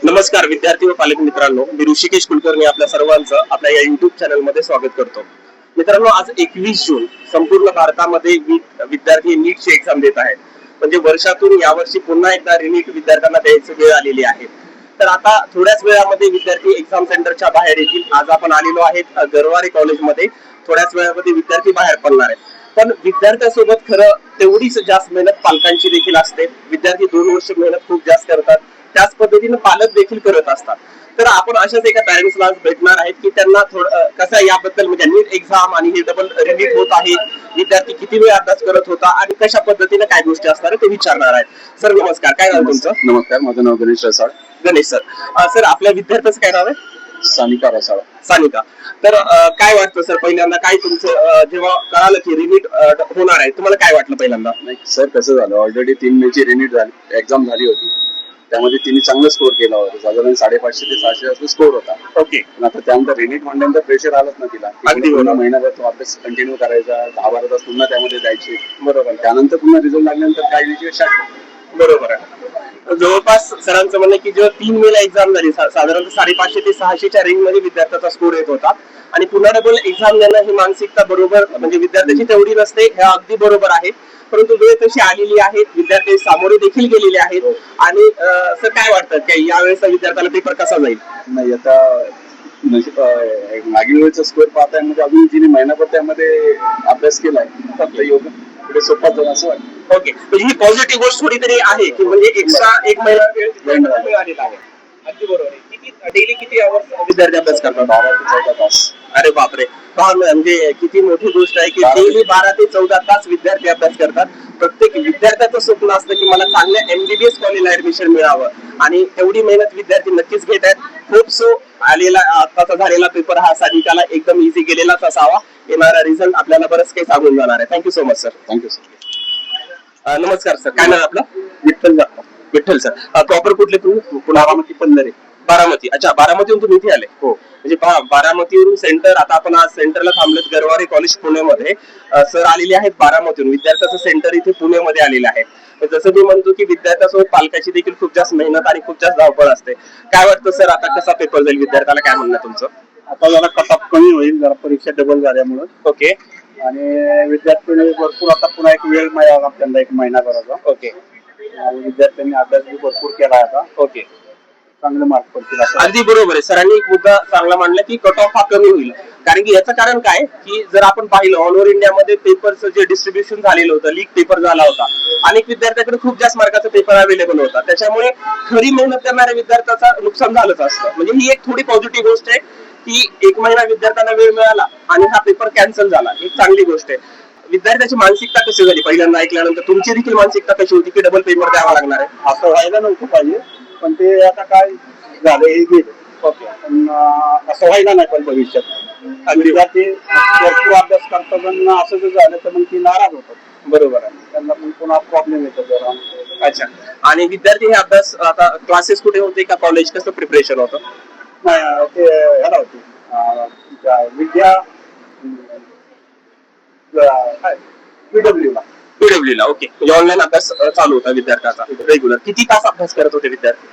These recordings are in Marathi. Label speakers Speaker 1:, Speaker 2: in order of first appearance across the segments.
Speaker 1: नमस्कार विद्यार्थी व पालक मित्रांनो, मी ऋषिकेश कुलकर्णी आपल्या सर्वांचं आपल्या या युट्यूब चॅनल मध्ये स्वागत करतो. मित्रांनो, आज 21 जून संपूर्ण भारतामध्ये विद्यार्थी नीटची एक्झाम देत आहेत. म्हणजे वर्षातून यावर्षी पुन्हा एकदा रिनीट विद्यार्थ्यांना द्यायची वेळ आलेली आहे. तर आता थोड्याच वेळामध्ये विद्यार्थी एक्झाम सेंटरच्या बाहेर येतील. आज आपण आलेलो आहेत गरवारे कॉलेजमध्ये. थोड्याच वेळामध्ये विद्यार्थी बाहेर पडणार आहेत. पण विद्यार्थ्यांसोबत खरं तेवढीच जास्त मेहनत पालकांची देखील असते. विद्यार्थी 2 वर्ष मेहनत खूप जास्त करतात, त्याच पद्धतीने पालक देखील करत असतात. तर आपण अशाच एका पॅरेंट्सला भेटणार आहेत की त्यांना थोडं कसं याबद्दल, म्हणजे नीट एक्झाम आणि हे डबल रिनीट होत आहे, विद्यार्थी किती वेळ अभ्यास करत होता आणि कशा पद्धतीने काय गोष्टी असणार ते विचारणार आहेत. सर नमस्कार, काय नाव तुमचं?
Speaker 2: नमस्कार, माझं नाव गणेश रसाळ.
Speaker 1: गणेश सर. सर आपल्या विद्यार्थ्याचं काय नाव आहे?
Speaker 2: सानिका रसाळ.
Speaker 1: सानिका. तर काय वाटतं सर, पहिल्यांदा काय तुमचं जेव्हा कळालं की रिनीट होणार आहे, तुम्हाला काय वाटलं पहिल्यांदा?
Speaker 2: नाही सर, कसं झालं, ऑलरेडी 3 मे ची रिनीट झाली, एक्झाम झाली होती. त्यामध्ये तिने चांगला स्कोर केला होता, साधारण 550 ते 600 स्कोर होता.
Speaker 1: ओके.
Speaker 2: पण आता त्यानंतर रिनीट म्हणल्यानंतर प्रेशर आलंच ना तिला.
Speaker 1: अगदी
Speaker 2: पुन्हा महिनाभर तो अभ्यास कंटिन्यू करायचा, 10-12 तास पुन्हा त्यामध्ये जायचे.
Speaker 1: बरोबर.
Speaker 2: त्यानंतर पुन्हा रिझल्ट लागल्यानंतर काय विषय.
Speaker 1: बरोबर आहे. जवळपास सरांचं म्हणणं की जेव्हा 3 मे ला एक्झाम झाली, साधारणतः 550 ते 600च्या रेंज मध्ये विद्यार्थ्याचा स्कोर येत होता आणि पुन्हा डबल एक्झाम देणं ही मानसिकता बरोबर, म्हणजे विद्यार्थ्याची तेवढी नसते, हे अगदी बरोबर आहे. परंतु वेळ तशी आलेली आहे, विद्यार्थी सामोरे देखील गेलेले आहेत. आणि सर काय वाटतं की यावेळेस विद्यार्थ्याला पेपर कसा जाईल?
Speaker 2: नाही, आता मागील वेळेचा स्कोर पाहताय, म्हणजे अजून तिने महिनाभर त्यामध्ये अभ्यास केलाय, फक्त योग पुढे सोपा जाईल असं वाटतं.
Speaker 1: ओके, म्हणजे ही पॉझिटिव्ह गोष्ट थोडी तरी आहे की म्हणजे एक्स्ट्रा 1 महिना वेळ आलेला आहे. अगदी बरोबर आहे. डेली किती आवर्स विद्यार्थी अभ्यास करतात?
Speaker 2: 12 ते 14 तास.
Speaker 1: अरे बापरे, पहा म्हणजे किती मोठी गोष्ट आहे की डेली 12 ते 14 तास विद्यार्थी अभ्यास करतात. प्रत्येक विद्यार्थ्याचं स्वप्न असतं की मला चांगल्या MBBS कॉलेजला ऍडमिशन मिळावं आणि तेवढी मेहनत विद्यार्थी नक्कीच घेत आहेत. खूप सो आलेला आताचा झालेला पेपर हा सानिकाला एकदम इझी गेलेलाच असावा. येणारा रिझल्ट आपल्याला बरंच काही सांगून जाणार आहे. Thank you so much sir.
Speaker 2: Thank you sir.
Speaker 1: नमस्कार सर, काय नाव आपलं?
Speaker 2: विठ्ठल जाधव.
Speaker 1: विठ्ठल सर. प्रॉपर कुठले तुम्ही?
Speaker 2: बारामती पंधरे.
Speaker 1: बारामती. अच्छा, बारामतीहून तुम्ही इथे आले?
Speaker 2: हो.
Speaker 1: म्हणजे पहा, बारामतीवरून सेंटर, आता आपण आज सेंटरला थांबलेत गरवारे कॉलेज पुण्यामध्ये. सर आलेले आहेत बारामतीहून, विद्यार्थ्याचं सेंटर इथे पुण्यामध्ये आलेलं आहे. जसं मी म्हणतो की विद्यार्थ्यासोबत पालकाची देखील खूप जास्त मेहनत आणि खूप जास्त धावपळ असते. काय वाटतं सर, आता कसा पेपर जाईल, विद्यार्थ्याला काय म्हणणं तुमचं?
Speaker 2: आता जरा कट ऑफ कमी होईल, जरा परीक्षा डबल झाल्यामुळे.
Speaker 1: ओके.
Speaker 2: आणि विद्यार्थ्यांनी भरपूर आता पुन्हा एक वेळ मिळाला त्यांना 1 महिनाभराचा.
Speaker 1: ओके.
Speaker 2: विद्यार्थ्यांनी अभ्यास बी भरपूर केला आता.
Speaker 1: ओके,
Speaker 2: चांगले मार्क पडतील.
Speaker 1: अगदी बरोबर आहे. सरांनी एक मुद्दा चांगला मांडला की कट ऑफ हा कमी होईल. कारण की याचं कारण काय की जर आपण पाहिलं ऑल ओव्हर इंडियामध्ये पेपरचं जे डिस्ट्रीब्युशन झालेलं होतं, लीक पेपर झाला होता, अनेक विद्यार्थ्याकडे खूप जास्त मार्काचा पेपर अवेलेबल होता. त्याच्यामुळे खरी मेहनत करणाऱ्या विद्यार्थ्याचं नुकसान झालंच असतं. म्हणजे ही एक थोडी पॉझिटिव्ह गोष्ट आहे की 1 महिना विद्यार्थ्यांना वेळ मिळाला आणि हा पेपर कॅन्सल झाला, एक चांगली गोष्ट आहे. विद्यार्थ्याची मानसिकता कशी झाली पहिल्यांदा ऐकल्यानंतर? तुमची देखील मानसिकता कशी होती की डबल पेपर द्यावा लागणार आहे?
Speaker 2: असं व्हायला नव्हतं पाहिजे, पण ते आता काय झालं हे गेलं.
Speaker 1: ओके.
Speaker 2: पण असं व्हायला नाही पण भविष्यात. विद्यार्थी भरपूर अभ्यास करतात, पण असं जर झालं तर मग ती नाराज होतात.
Speaker 1: बरोबर आहे.
Speaker 2: त्यांना पण पुन्हा प्रॉब्लेम येतो जरा.
Speaker 1: अच्छा, आणि विद्यार्थी हे अभ्यास आता क्लासेस कुठे होते का कॉलेज, कसं प्रिपरेशन होतं?
Speaker 2: नाही, ते ह्याला होती विद्या PW ला.
Speaker 1: PW ला. ओके, म्हणजे ऑनलाईन अभ्यास चालू होता विद्यार्थ्याचा रेग्युलर. किती तास अभ्यास करत होते विद्यार्थी?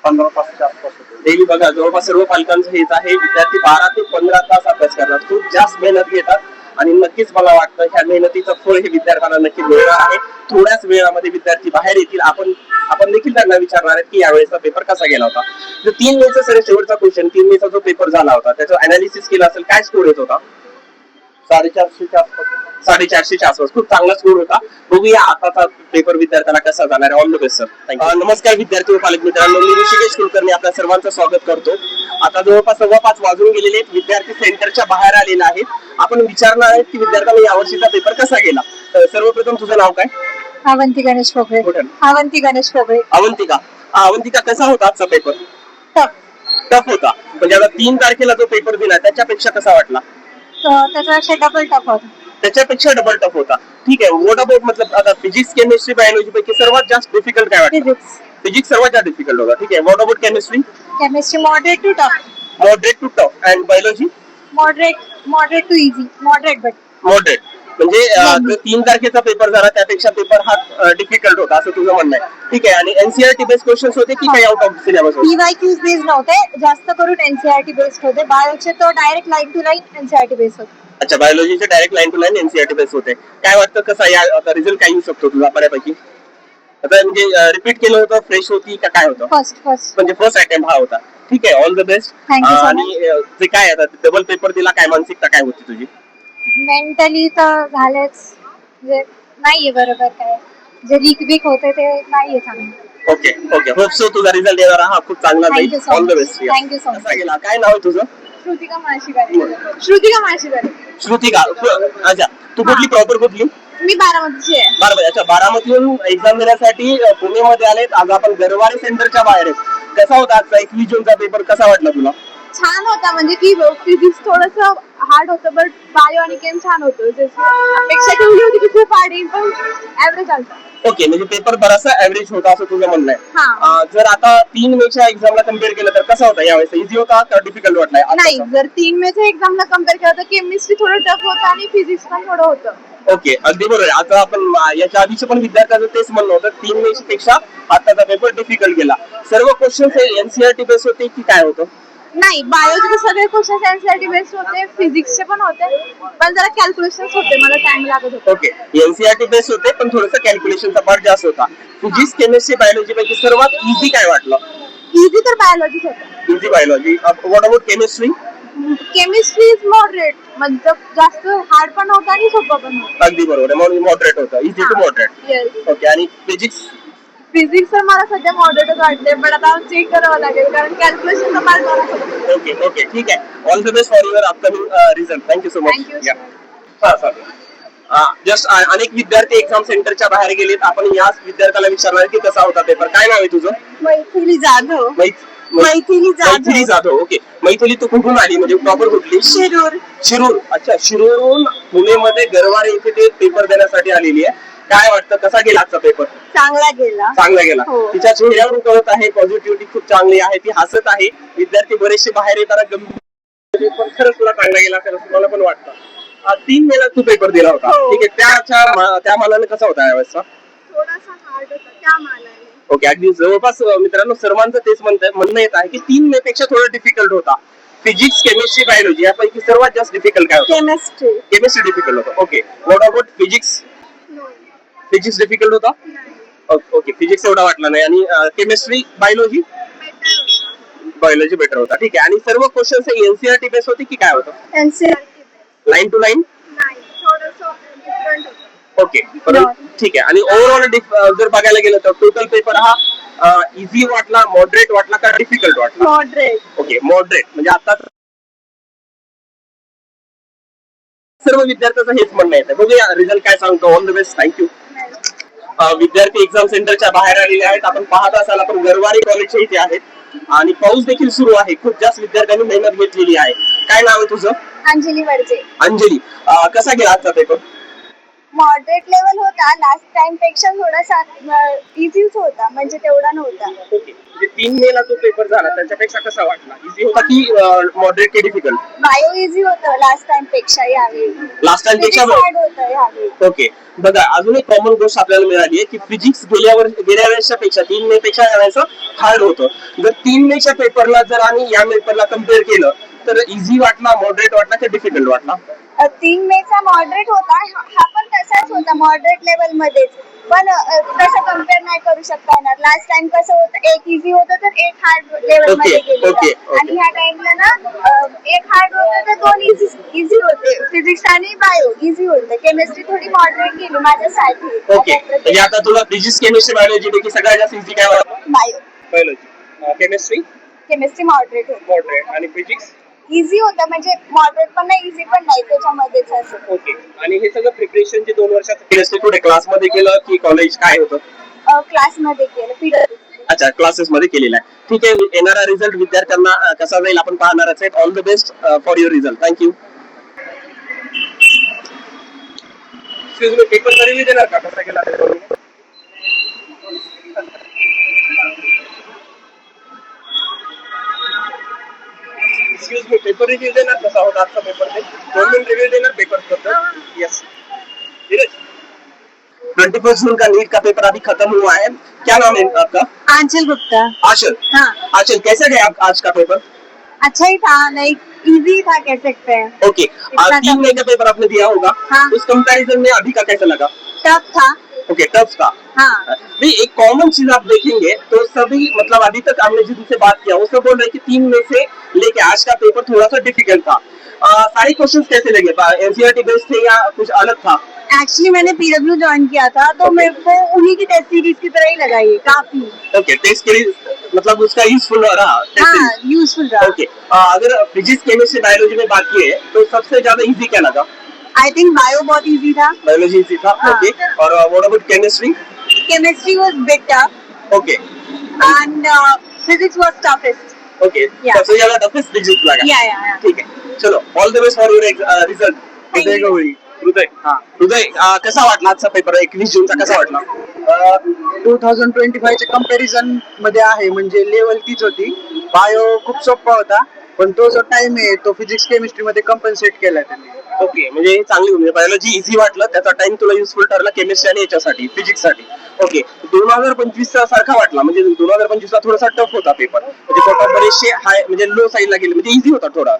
Speaker 2: 15 तासच्या आसपास होते.
Speaker 1: डेली बघा, जवळपास सर्व पालकांचं हेच आहे, विद्यार्थी 12 ते 15 तास अभ्यास करतात, खूप जास्त मेहनत घेतात. आणि नक्कीच मला वाटतं ह्या मेहनतीचं फळ हे विद्यार्थ्यांना नक्की मिळणार आहे. थोड्याच वेळामध्ये विद्यार्थी बाहेर येतील. आपण देखील त्यांना विचारणार आहे की यावेळेचा पेपर कसा गेला होता. 3 मेचा सर शेवटचा क्वेश्चन, 3 मेचा जो पेपर झाला होता त्याचं अनालिसिस केलं असेल, काय स्कोर येत होता?
Speaker 2: 450च्या आसपास.
Speaker 1: 450च्या आसपास. खूप चांगला स्कोर होता. बघूया आताचा पेपर विद्यार्थ्याला कसा जाणार आहे. All the best sir. नमस्कार विद्यार्थी व पालक मित्रांनो, मी ऋषिकेश कुलकर्णी आपल्या सर्वांचं स्वागत करतो. आता जवळपास 5:15 वाजून गेलेले आहेत, विद्यार्थी सेंटरच्या बाहेर आलेला आहेत. आपण विचारणार आहेत की विद्यार्थ्याला यावर्षीचा पेपर कसा गेला. सर्वप्रथम तुझं नाव काय?
Speaker 3: अवंती गणेश पोगळे. अवंती गणेश पोगळे.
Speaker 1: अवंतिका. अवंतिका, कसा होता आजचा पेपर? टफ होता. म्हणजे आता 3 तारखेला जो पेपर दिला त्याच्यापेक्षा कसा वाटला?
Speaker 3: त्याच्यापेक्षा डबल टफ होता.
Speaker 1: त्याच्यापेक्षा डबल टफ होता. ठीक आहे. व्हॉट अबाउट, मतलब आता फिजिक्स, केमिस्ट्री, बायोलॉजी पैकी सर्वात जास्त डिफिकल्ट काय वाटतं? फिजिक्स सर्वात जास्त डिफिकल्ट होता. ठीक आहे. What about chemistry?
Speaker 3: Chemistry moderate to tough.
Speaker 1: Moderate to tough. And biology?
Speaker 3: Moderate to easy. Moderate but
Speaker 1: moderate. म्हणजे
Speaker 3: Lengthy.
Speaker 1: जो 3 तारखेचा पेपर झाला त्यापेक्षा पेपर हा डिफिकल्ट होता असं तुझं म्हणणं आहे. ठीक आहे. आणि एनसीआरटी बेस्ड क्वेश्चन्स होते की काही आउट ऑफ सिलेबस होते?
Speaker 3: पीवायक्यूज बेस्ड नव्हते, जास्त करून एनसीआरटी बेस्ड होते. बायोचे तो direct line to line NCERT based होते.
Speaker 1: अच्छा, बायोलॉजीचे direct line to line NCERT based होते. काय वाटतं कसा या रिझल्ट काय येऊ शकतो तुझा बऱ्यापैकी? आता म्हणजे रिपीट केलं होतं, फ्रेश होती का काय होतं?
Speaker 3: फर्स्ट
Speaker 1: म्हणजे फर्स्ट अटेम्प्ट हा होता. ठीक आहे, all the best.
Speaker 3: Thank you so
Speaker 1: आणि जे काय आता डबल पेपर दिला, काय मानसिकता काय होती तुझी?
Speaker 3: मेंटली तर झालेच, म्हणजे नाहीये बरोबर काय, जे लीक होते ते नाहीये चांगलं.
Speaker 1: ओके ओके, होप सो तुझा रिझल्ट येणार हा खूप चांगला
Speaker 3: Thank
Speaker 1: जाईल.
Speaker 3: you so
Speaker 1: all the
Speaker 3: much.
Speaker 1: Best.
Speaker 3: Thank you so much.
Speaker 1: कसा गेला, काय नाव आहे तुझं?
Speaker 3: श्रुतिका माशिगारे.
Speaker 1: श्रुतिका. अच्छा, तू कुठली, प्रॉपर कुठली?
Speaker 3: मी बारामतीची आहे.
Speaker 1: बारामती. अच्छा, बारामतीहून एक्झाम देण्यासाठी पुण्यामध्ये आलेत. आज आपण गरवारे सेंटरच्या बाहेर आहेत. कसा होता आजचा 21 जूनचा पेपर, कसा वाटला तुला?
Speaker 3: छान होता, म्हणजे की फिजिक्स थोडस हार्ड होतं, बट बायो आणि केम छान होतं. जसं अपेक्षा ठेवली होती की खूप हार्ड येईल, पण ऍव्हरेज आलता.
Speaker 1: ओके, म्हणजे पेपर बराचसा ऍव्हरेज होता असं तुझं म्हणणं आहे.
Speaker 3: हा.
Speaker 1: जर आता 3 मेच्या एक्झामला कम्पेअर केलं तर कसा होता यावेळेस? इझी होता का डिफिकल्ट वाटलाय
Speaker 3: नाही, जर 3 मेच्या एक्झामला कम्पेअर केलं तर केमिस्ट्री थोडं टफ होतं आणि फिजिक्स पण थोडं होतं.
Speaker 1: ओके, अगदी बरोबर आहे. आता आपण याच्या आधीचं पण विद्यार्थ्यांचं तेच म्हणणं होतं, 3 मे पेक्षा आताचा पेपर डिफिकल्ट गेला. सर्व क्वेश्चन हे एनसीआरटी बेस होते की काय होतं?
Speaker 3: नाही, बायोचे सगळे क्वेश्चन एनसीआरटी बेस्ड होते, फिजिक्सचे पण होते, पण जरा कॅल्क्युलेशन्स होते, मला टाइम लागत होता.
Speaker 1: ओके, एनसीआरटी बेस होते पण थोडंसं कॅल्क्युलेशनचा पार्ट जास्त होता. फिजिक्स, केमिस्ट्री, बायोलॉजी पैकी सर्वात इझी काय वाटलं?
Speaker 3: इझी तर बायोलॉजीच होतं.
Speaker 1: Easy biology. What about chemistry?
Speaker 3: Chemistry is moderate, म्हणजे जास्त हार्ड पण होतं आणि सोपं पण होतं.
Speaker 1: अगदी बरोबर आहे, म्हणून मॉडरेट होतं, easy to moderate.
Speaker 3: Yes.
Speaker 1: Okay, आणि फिजिक्स?
Speaker 3: फिजिक्स तर मला सध्या मॉडरेटच वाटते, पण आता चेक करावं लागेल, कारण कॅल्क्युलेशनचा पार्ट बराच होता.
Speaker 1: ओके ओके, ठीक आहे. All the best for your upcoming result. Thank you so much.
Speaker 3: Thank you.
Speaker 1: हा, चालेल. जस्ट अनेक विद्यार्थी एक्झाम सेंटरच्या बाहेर गेलेत. आपण याच विद्यार्थ्याला विचारणार की कसा होता पेपर. काय नाव आहे तुझं?
Speaker 3: मैथिली जाधव.
Speaker 1: मैथिली जाधव. ओके, मैथिली तू कुठून आली, म्हणजे प्रॉपर कुठली?
Speaker 3: शिरूर.
Speaker 1: शिरूर. अच्छा, शिरूरहून पुणेमध्ये गरवारे इथे ते पेपर देण्यासाठी आलेली आहे. काय वाटतं कसा गेला आजचा पेपर?
Speaker 3: चांगला गेला.
Speaker 1: चांगला गेला.
Speaker 3: हो.
Speaker 1: तिच्या चेहऱ्यावरून कळत आहे पॉझिटिव्हिटी खूप चांगली आहे, ती हसत आहे. विद्यार्थी बरेचसे बाहेर येताना गंभीर, पण खरंच तुला चांगला गेला असेल असं मला पण वाटतं. 3 मेला तू पेपर दिला होता.
Speaker 3: हो.
Speaker 1: ठीक आहे, त्या मानाने कसा होता यावेळेसचा?
Speaker 3: थोडासा हार्ड होता त्या मानाने.
Speaker 1: ओके, अगदी जवळपास मित्रांनो सर्वांचं तेच म्हणणं येत आहे की 3 मे पेक्षा थोडं डिफिकल्ट होता. फिजिक्स, केमिस्ट्री, बायोलॉजी यापैकी सर्वात जास्त डिफिकल्ट काय होतं?
Speaker 3: केमिस्ट्री.
Speaker 1: केमिस्ट्री डिफिकल्ट होतं. Okay, what about physics? Physics difficult होता. ओके, फिजिक्स एवढा वाटला नाही. आणि केमिस्ट्री, बायोलॉजी? बायोलॉजी बेटर होता. ठीक आहे, आणि सर्व क्वेश्चन्स एनसीआरटी बेस होते की काय होतं?
Speaker 3: एनसीआरटी.
Speaker 1: Line to line?
Speaker 3: नाही, थोडंसं डिफरंट होतं.
Speaker 1: ओके, ठीक आहे. आणि ओव्हरऑल जर बघायला गेलं तर टोटल पेपर हा इझी वाटला, मॉडरेट वाटला का डिफिकल्ट वाटला?
Speaker 3: मॉडरेट.
Speaker 1: Okay, moderate. म्हणजे आता सर्व विद्यार्थ्यांचं हेच म्हणणं येतं. बघूया रिझल्ट काय सांगतो. All the best. थँक्यू. विद्यार्थी एक्झाम सेंटरच्या बाहेर आलेले आहेत. आपण पाहत असाल आपण गरवारे कॉलेजच्या इथे आहेत आणि पाऊस देखील सुरू आहे. खूप जास्त विद्यार्थ्यांनी मेहनत घेतलेली आहे. काय नाव आहे तुझं?
Speaker 3: अंजली वरजे.
Speaker 1: अंजली. कसा गेला आजचा पेपर?
Speaker 3: मॉडरेट लेवल होता, लास्ट टाइम पेक्षा थोडासा इझीच होता, म्हणजे तेवढा नव्हता.
Speaker 1: ओके, म्हणजे 3 मेला तो पेपर झाला त्याच्यापेक्षा कसा वाटला? इझी होता की मॉडरेट की डिफिकल्ट?
Speaker 3: बायो इझी होतं लास्ट टाइम पेक्षा यावेळी.
Speaker 1: लास्ट टाइम पेक्षा
Speaker 3: हार्ड होतं यावेळी.
Speaker 1: ओके, बघा अजून एक कॉमन गोष्ट आपल्याला मिळाली आहे की फिजिक्स गेल्या वेळेसच्या पेक्षा 3 मे पेक्षा यावेळेस हार्ड होतं. जर 3 मेच्या पेपरला जर आणि या पेपरला कम्पेअर केलं तर इझी वाटला, मॉडरेट वाटला की डिफिकल्ट वाटला?
Speaker 3: 3 मेचा मॉडरेट होता, हा पण तसाच होता मॉडरेट लेवल मध्येच, पण तसं कम्पेअर नाही करू शकता येणार. लास्ट टाइम कसं होतं, एक इझी होतं तर एक हार्ड लेवल मध्ये गेलेलं, आणि ह्या टाइमला ना एक हार्ड होतं तर 2 इझी होते. फिजिक्स आणि बायो इझी होतं, केमिस्ट्री थोडी मॉडरेट गेली माझ्यासाठी.
Speaker 1: ओके, म्हणजे आता तुला फिजिक्स, केमिस्ट्री, बायोलॉजी पैकी सगळ्यात जास्त इझी काय वाटलं?
Speaker 3: बायो.
Speaker 1: बायोलॉजी.
Speaker 3: केमिस्ट्री मॉडरेट होतं.
Speaker 1: मॉडरेट. आणि फिजिक्स?
Speaker 3: इझी होतं, म्हणजे मॉडरेट पण नाही इझी पण नाही, त्याच्यामध्येच असं.
Speaker 1: ओके, आणि हे सगळं प्रिपरेशन जे 2 वर्षात केलं कुठे क्लासमध्ये केलं की कॉलेज, काय होतं?
Speaker 3: क्लासमध्ये केलं, पीडब्ल्यू.
Speaker 1: अच्छा, क्लासेस मध्ये केलेला आहे. ठीक आहे, येणारा रिझल्ट विद्यार्थ्यांना कसा जाईल आपण पाहणारच आहे. All the best for your result. Thank you. Excuse me, paper review देणार का कसा गेला? एक्सक्यूज मी, पेपर रिव्ह्यू देणार कसा होता आजचा पेपर? ते 2 मिनिट रिव्ह्यू देणार पेपर बद्दल? येस. 21 जून का नीट का पेपर अभी खत्म हुआ है, क्या नाम है आपका?
Speaker 3: आंचल गुप्ता।
Speaker 1: आशल।
Speaker 3: हाँ,
Speaker 1: आशल, कैसा गया आज का पेपर?
Speaker 3: अच्छा ही था, लाइक इजी था कह सकते हैं।
Speaker 1: ओके,
Speaker 3: इतना
Speaker 1: 3 मई का पेपर आपने दिया होगा,
Speaker 3: हाँ।
Speaker 1: उस कंपैरिजन में अभी का कैसा लगा?
Speaker 3: टफ था।
Speaker 1: ओके, टफ था।
Speaker 3: हाँ,
Speaker 1: नहीं, एक कॉमन चीज आप देखेंगे तो सभी मतलब अभी तक हमने जिनसे बात किया वो सब बोल रहे हैं कि 3 में से लेके आज का पेपर थोड़ा सा डिफिकल्ट था। सारे क्वेश्चंस कैसे लगे? एनसीईआरटी बेस्ड थे या कुछ अलग था?
Speaker 3: एक्चुअली मैंने पीडब्ल्यू ज्वाइन किया था तो
Speaker 1: Okay.
Speaker 3: मेरे को उन्हीं की टेस्ट सीरीज की तरह ही लगा ये काफी।
Speaker 1: ओके, टेस्ट सीरीज मतलब उसका यूजफुल रहा टेस्ट
Speaker 3: हाँ,
Speaker 1: सीरीज।
Speaker 3: यूजफुल रहा।
Speaker 1: ओके, अगर फिजिक्स केमिस्ट्री बायोलॉजी में बात की है तो सबसे ज्यादा इजी क्या लगा?
Speaker 3: आई थिंक बायो बहुत इजी था।
Speaker 1: बायोलॉजी इजी था।
Speaker 3: हाँ।
Speaker 1: ओके, और व्हाट अबाउट केमिस्ट्री?
Speaker 3: केमिस्ट्री वाज bit tough
Speaker 1: okay.
Speaker 3: End physics वाज टफेस्ट।
Speaker 1: Okay,
Speaker 3: Yeah.
Speaker 1: सबसे ज्यादा टफेस्ट फिजिक्स लगा।
Speaker 3: या
Speaker 1: ठीक आहे, चलो all the best for your result.
Speaker 3: Thank
Speaker 1: हृदय
Speaker 3: you.
Speaker 1: गवळी. हृदय, हा हृदय, कसा वाटला आजचा पेपर? 21 जूनचा कसा वाटला?
Speaker 4: 2025 च्या कंपॅरिझन मध्ये आहे म्हणजे लेवल तीच होती. बायो खूप सोपा होता पण तो जो टाइम आहे तो फिजिक्स केमिस्ट्री मध्ये कंपन्सेट केलाय त्यांनी.
Speaker 1: ओके, म्हणजे चांगली म्हणजे बायोलॉजी इझी वाटलं, त्याचा टाइम तुला युजफुल ठरला केमिस्ट्री आणि याच्यासाठी फिजिक्स साठी. ओके, 2025 सारखा वाटला म्हणजे 2025 ला थोडासा टफ होता पेपर, म्हणजे टोटल बरेचसे हाय म्हणजे लो साईडला गेले, म्हणजे इझी होता थोडा.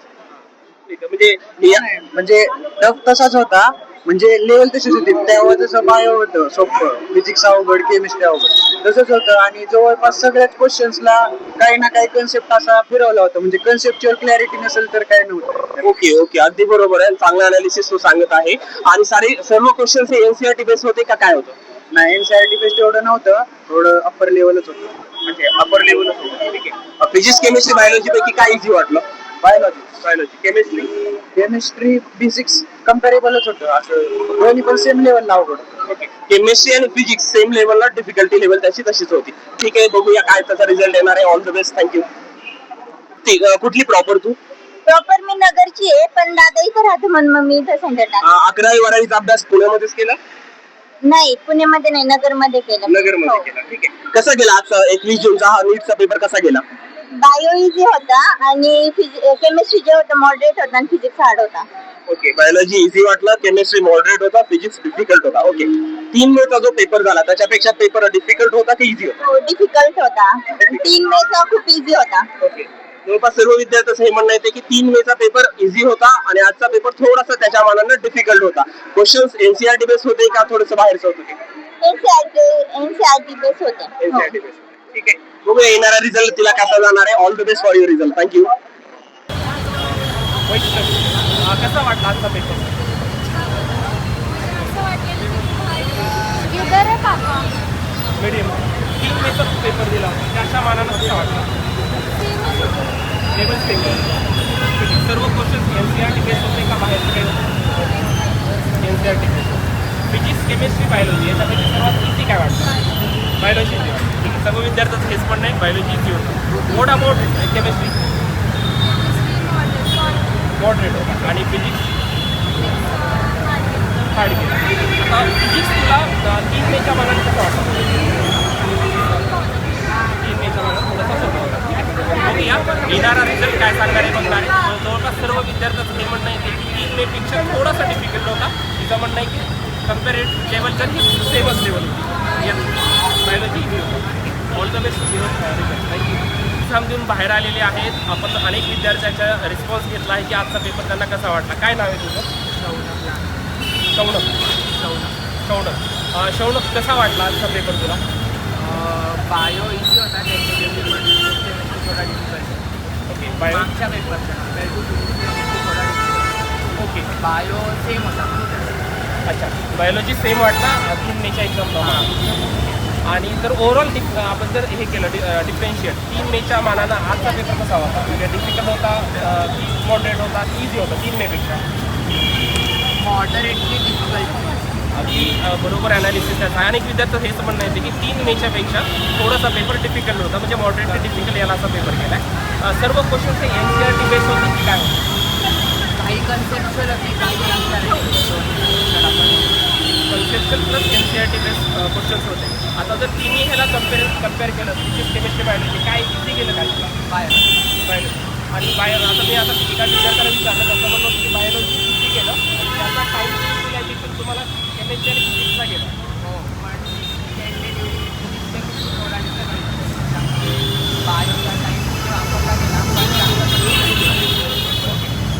Speaker 1: ठीक आहे, म्हणजे
Speaker 4: म्हणजे टफ तसाच होता म्हणजे लेवल तशीच होती. तेव्हा जसं बायो होतं सोपं, फिजिक्स अवघड, केमिस्ट्री अवघड तसंच होतं आणि जवळपास सगळ्याच क्वेश्चन्सला काही ना काही कन्सेप्ट असा फिरवला होता म्हणजे कन्सेप्च्युअल क्लॅरिटी नसेल तर काय नव्हतं.
Speaker 1: ओके ओके, अगदी बरोबर आहे, चांगला अनालिसिस तो सांगत आहे. आणि सर्व क्वेश्चन हे एनसीईआरटी बेस होते का काय होतं?
Speaker 4: नाही, एनसीईआरटी बेस्ड एवढं नव्हतं, थोडं अप्पर लेवलच होतं.
Speaker 1: म्हणजे अपर लेवल होतं. ठीक आहे, फिजिक्स केमिस्ट्री बायोलॉजी पैकी काय इझी वाटलं?
Speaker 4: Biology,
Speaker 1: biology. Chemistry?
Speaker 4: Chemistry, physics कम्पॅरेबलच होतं, असं दोन्ही पण सेम लेवलला अवघड होतं.
Speaker 1: ओके, केमिस्ट्री आणि फिजिक्स सेम लेवलला, डिफिकल्टी लेवल त्याची तशीच होती. ठीक आहे, बघूया काय त्याचा रिझल्ट येणार आहे. All the best, thank you. कुठली प्रॉपर तू?
Speaker 3: प्रॉपर मी नगरची आहे पण दादा इथं राहतो म्हणून मग मी इथं सेंटरला.
Speaker 1: 11वी-12वीचा अभ्यास पुण्यामध्येच केला?
Speaker 3: नाही, पुण्यामध्ये नाही, नगरमध्ये केलं.
Speaker 1: नगरमध्ये
Speaker 3: हो.
Speaker 1: केला. ठीक आहे, कसा गेला आजचा 21 जूनचा हा नीटचा पेपर कसा गेला?
Speaker 3: बायो इझी होता आणि केमिस्ट्री जे होतं मॉडरेट होता आणि फिजिक्स हार्ड होता.
Speaker 1: ओके, बायोलॉजी इझी वाटला, केमिस्ट्री मॉडरेट होता, फिजिक्स डिफिकल्ट होता. ओके, 3 मेचा जो पेपर झाला त्याच्यापेक्षा पेपर डिफिकल्ट होता की इझी होता?
Speaker 3: हो, डिफिकल्ट होता. 3 मेचा खूप इझी होता.
Speaker 1: ओके, जवळपास सर्व विद्यार्थ्यांचं हे म्हणणं येते की 3 मेचा पेपर इझी होता आणि आजचा पेपर थोडासा त्याच्या मानानं डिफिकल्ट होता. क्वेश्चन्स एनसीईआरटी बेस होते का थोडंसं बाहेरचं होतं?
Speaker 3: एनसीईआरटी बेस होते. हो.
Speaker 1: NCERT base. ठीक आहे, बघूया येणारा रिझल्ट तिला कसा जाणार आहे. All the best for your result. Thank you. कसा वाटला आजचा पेपर? मीडियम. 3 मेचा पेपर दिला होता, त्याच्या मानानं कसा वाटला? Level same. सर्व क्वेश्चन एनसीईआरटी बेस होते का बाहेर? NCERT base. Physics chemistry biology याच्यापैकी सर्वात इझी काय वाटतं? बायोलॉजी इझी वाटतं. ठीक आहे, सर्व विद्यार्थ्यांचं हेच म्हणणं आहे बायोलॉजी इझी होतं. What about chemistry? मॉडरेट होता आणि फिजिक्स हार्ड गेला. आता फिजिक्स तुला 3 मेच्या मानाने कसं वाटतं? 3 मेच्या मानाने थोडासा सोपा होता. ठीक आहे, बघूया येणारा रिझल्ट काय सांगणार आहे बघणार आहे. जवळपास सर्व विद्यार्थ्यांचं हे म्हणणं आहे की 3 मेपेक्षा थोडासा डिफिकल्ट होता. तिचं म्हणणं आहे की कम्पेरेट लेवल तर ही सेमच लेवल होती. या बायोलॉजी इझी होतं. All the best result. Thank you. Exam देऊन बाहेर आलेले आहेत. आपण अनेक विद्यार्थ्यांचा रिस्पॉन्स घेतला आहे की आजचा पेपर त्यांना कसा वाटला. काय नाव आहे तुझं? शौनक. शौनक, कसा वाटला आजचा पेपर तुला?
Speaker 5: बायो इझी होता, थोडा डिफिकल्ट.
Speaker 1: Okay, bio.
Speaker 5: मागच्या पेपरचा थोडा
Speaker 1: ओके,
Speaker 5: बायो सेम होता.
Speaker 1: अच्छा, बायोलॉजी सेम वाटला 3 मेच्या एक्झामला. आणि जर ओव्हरऑल आपण जर हे केलं डिफरेन्शिएट 3 मेच्या मानानं आजचा पेपर कसा होता? म्हणजे डिफिकल्ट होता की मॉडरेट होता की इझी होता 3 मेपेक्षा?
Speaker 5: Moderately difficult.
Speaker 1: अगदी बरोबर ॲनालिसिस आहे. अनेक विद्यार्थ्यांचं हेच म्हणणं येते की 3 मेच्या पेक्षा थोडासा पेपर डिफिकल्ट होता, म्हणजे मॉडरेटली डिफिकल्ट याला असा पेपर केला आहे. सर्व क्वेश्चन हे एनसीईआरटी बेस होते की काय होतं?
Speaker 5: काही कन्सेप्च्युअल होते, काही
Speaker 1: conceptual plus NCERT base questions होते. आता जर तिन्ही ह्याला कम्पेअर केलं फिजिक्स केमिस्ट्री बायोलॉजी काय इझी गेलं काय तुला? बायोलॉजी आणि आता मी आता एका विद्यार्थ्याला विचारलं त्याचं म्हणणं होतं की बायोलॉजी इझी गेलं, त्याचा टाईम तुम्हाला केमिस्ट्री आणि फिजिक्सला गेला.
Speaker 5: हो पण टेंटेटिव्हली फिजिक्स थोडा बायोचा टाईम वापरला गेला पण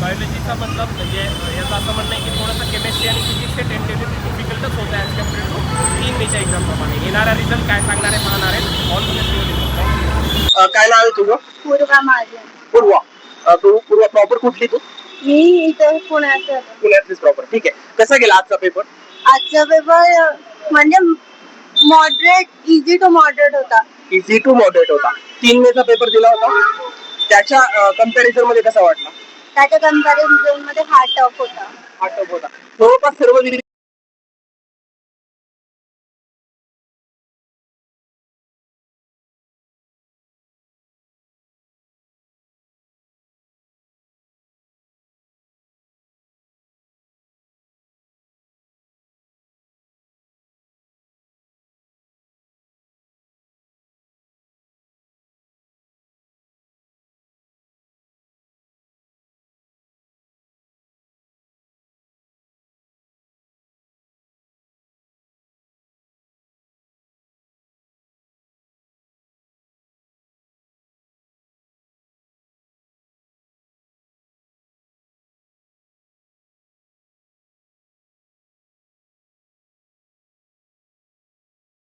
Speaker 1: बायोलॉजीचा मतलब म्हणजे याचं असं म्हणणं आहे की थोडंसं केमिस्ट्री आणि फिजिक्स हे टेंटेटिव्हली डिफिकल्टच होतं ॲज कम्पेअर टू 3 मेच्या एक्झामप्रमाणे. येणारा रिझल्ट काय सांगणार आहे पाहणार आहे ऑल. काय नाव आहे तुझं?
Speaker 3: पूर्वा माझे
Speaker 1: पूर्वा. तू पूर्वा प्रॉपर कुठली तू?
Speaker 3: मी इथं पुण्याचं.
Speaker 1: पुण्यातलीच प्रॉपर. ठीक आहे. कसा गेला आजचा पेपर?
Speaker 3: आजचा पेपर म्हणजे मॉडरेट इझी टू मॉडरेट होता.
Speaker 1: इझी टू मॉडरेट होता. 3 मेचा पेपर दिला होता, त्याच्या कम्पॅरिझन मध्ये कसा वाटला?
Speaker 3: त्याच्या कम्पॅरिझन मध्ये हा टफ होता.
Speaker 1: हा टफ होता. जवळपास सर्व